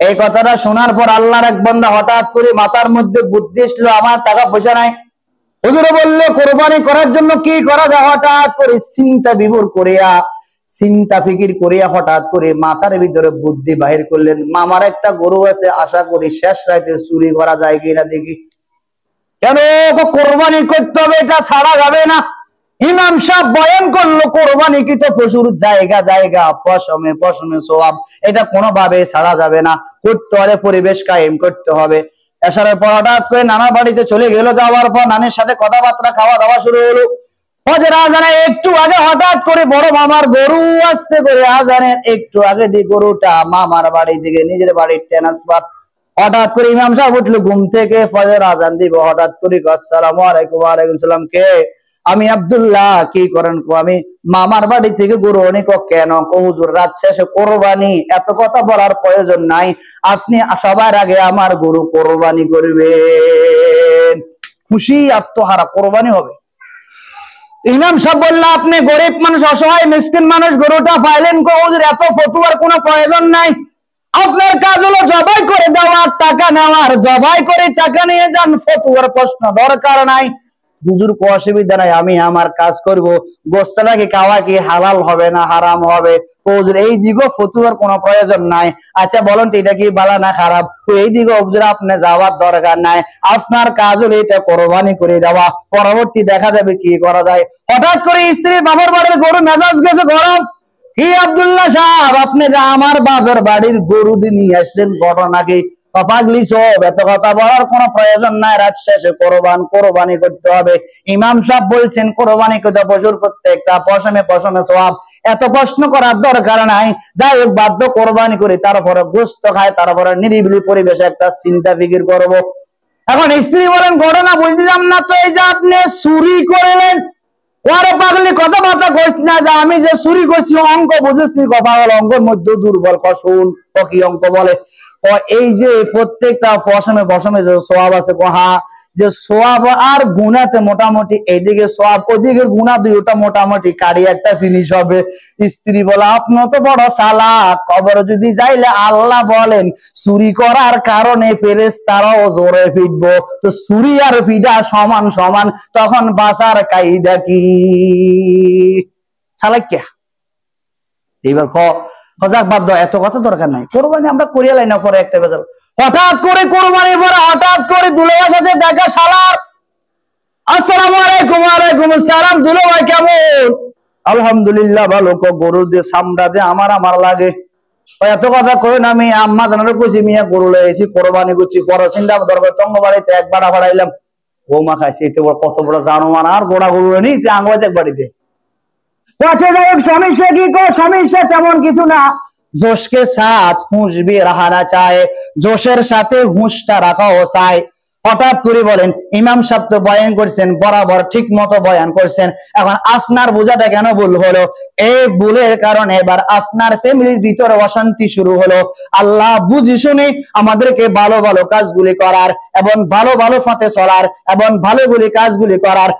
এই কথাটা শোনার পর আল্লাহর এক বান্দা হঠাৎ করে মাথার মধ্যে বুদ্ধি আসলো, আমার টাকা পয়সা নাই। হুজুরে বললো কোরবানি করার জন্য কি করা যায়? হঠাৎ করে চিন্তা বিভোর করিয়া, চিন্তা ফিকির করিয়া হঠাৎ করে মাথার ভিতরে বুদ্ধি বাহির করলেন, মামার একটা গরু আছে, আশা করি শেষ রাতে চুরি করা যায় কিনা দেখি। কেন কোরবানি করতে হবে, এটা ছাড়া যাবে না। ইমাম সাহেব বয়ান করলো কোরবানি কৃত পশুর জায়গা জায়গা পশমে পশমে সওয়াব, এটা কোনোভাবে ছাড়া যাবে না, করতে হলে পরিবেশ কায়েম করতে হবে। এসারের পর হঠাৎ করে নানার বাড়িতে চলে গেল, যাওয়ার পর নানির সাথে কথাবার্তা খাওয়া দাওয়া শুরু হলো। ফজর আজানের একটু আগে হঠাৎ করে বড় মামার গরু আসতে করে আজানের একটু আগে দিয়ে গরুটা মামার বাড়ি থেকে নিজের বাড়ির ট্রান্সফার। হঠাৎ করে ইমাম সাহেব উঠলো ঘুম থেকে, ফজর আজান দিব, হঠাৎ করে আসসালামু আলাইকুম। ওয়ালাইকুম সালাম। কে? আমি আব্দুল্লাহ। কি করেন? আমি মামার বাড়ি থেকে গরু অনেক। কেন? হুজুর রাত শেষে কোরবানি, এত কথা বলার প্রয়োজন নাই, আপনি সবার আগে আমার গরু কোরবানি করবেন। খুশি আত্মহারা কোরবানি হবে। ইমাম সাহেব বললো আপনি গরিব মানুষ, অসহায় মিসকিন মানুষ, গরুটা পাইলেন কো? হুজুর এত ফতুয়ার কোনো প্রয়োজন নাই, আপনার কাজ হলো জবাই করে দেওয়ার, টাকা নেওয়ার, জবাই করে টাকা নিয়ে যান, ফতুয়ার প্রশ্ন দরকার নাই। হুজুর কোনো অসুবিধা নাই, আমি আমার কাজ করব, গোশতটা কি খাওয়া কি হালাল হবে না হারাম হবে? হুজুর এই দিকে ফতুয়ার কোনো প্রয়োজন নাই। আচ্ছা বলেন এটা কি ভালো না খারাপ? এই দিকে হুজুর আপনি যাওয়ার দরকার নাই, আপনার কাজ হলো এটা কোরবানি করে দেওয়া, পরবর্তী দেখা যাবে কি করা যায়। হঠাৎ করে স্ত্রী বাবার বাড়ির গরু মেজাজ গেছে গরম। কি আব্দুল্লাহ সাহেব, আপনি যে আমার বাবার বাড়ির গরু দিয়ে নিয়ে আসলেন, ঘটনা কি? পাগলি সব, এত কথা বলার কোনো প্রয়োজন নাই, রাত শেষে কোরবানি করতে হবে। ইমাম সাহেব বলছেন কোরবানি করতে পশুর প্রত্যেকটা পশমে পশমে সওয়াব, এত প্রশ্ন করার দরকার নাই। যাই হোক বাধ্য কোরবানি করি, তারপরে গোশত খায়, তারপরে নিরিবিলি পরিবেশে একটা চিন্তা ফিকির করব। এখন স্ত্রী বলেন ঘটনা বুঝলাম না তো, এই যে আপনি চুরি করলেন, ওরে পাগলি কথাবার্তা কইস না, যে আমি যে চুরি করছি অঙ্ক বুঝেছি, কথা বল অঙ্কের মধ্যে দুর্বল, শুন ও কি অঙ্ক বলে। এই যে প্রত্যেকটা পশমে পশমে যে সওয়াব আছে, কহা যে সওয়াব আর গুনাতে মোটামুটি এইদিকে সওয়াব ওদিকে গুনাহ, দুইটা মোটামুটি কারি একটা ফিনিশ হবে। স্ত্রী বলে আপনি তো বড় চালাক, কবর যদি যাইলে আল্লাহ বলেন চুরি করার কারণে ফেরেশতারাও জোরে পিটবো, তো চুরি আর পিটা সমান সমান, তখন বাঁচার কায়দা কি? চালাক কে? এইবার সজাগ বাধ্য, এত কথা দরকার নাই, কোরবানি আমরা করিয়া লাই না। পরে একটা বেজাল, হঠাৎ করে কোরবানির পরে হঠাৎ করে দুলাইয়ের সাথে দেখা, শালার আসসালামু আলাইকুম। ওয়ালাইকুম আসসালাম। দুলো ভাই কেমন? আলহামদুলিল্লাহ ভালো। গরু দিয়ে চামড়া দিয়ে আমার লাগে। এত কথা কই না, আমি আম্মা জানার কইছি মিয়া গরু লাইছি কোরবানি করছি, পরে চিন্তা দরকার তঙ্গ বাড়িতে একবার বাড়াইলাম, বৌমা খাইছি, এতে কত বড় জানোয়ার, আর গোড়া গরু নি আঙ্গুয়াতে এক বাড়িতে। আচ্ছা যাই হোক, সমস্যা কি? সমস্যা তেমন কিছু না, जोशके साथ हुश भी रहाना चाहे, जोशेर साथे हुशटा राखाও চাই। হঠাৎ করে বলেন ইমাম সাহেব তো বয়ান করছেন, বরাবর ঠিক মতো বয়ান করছেন, এখন আপনার বোঝাটা কেন ভুল হলো? এই ভুলের কারণে এবার আপনার ফ্যামিলির ভিতরে অশান্তি শুরু হলো। আল্লাহ বুঝি শুনে আমাদেরকে ভালো ভালো কাজগুলি করার এবং ভালো ভালো পথে চলার এবং ভালোগুলি কাজগুলি করার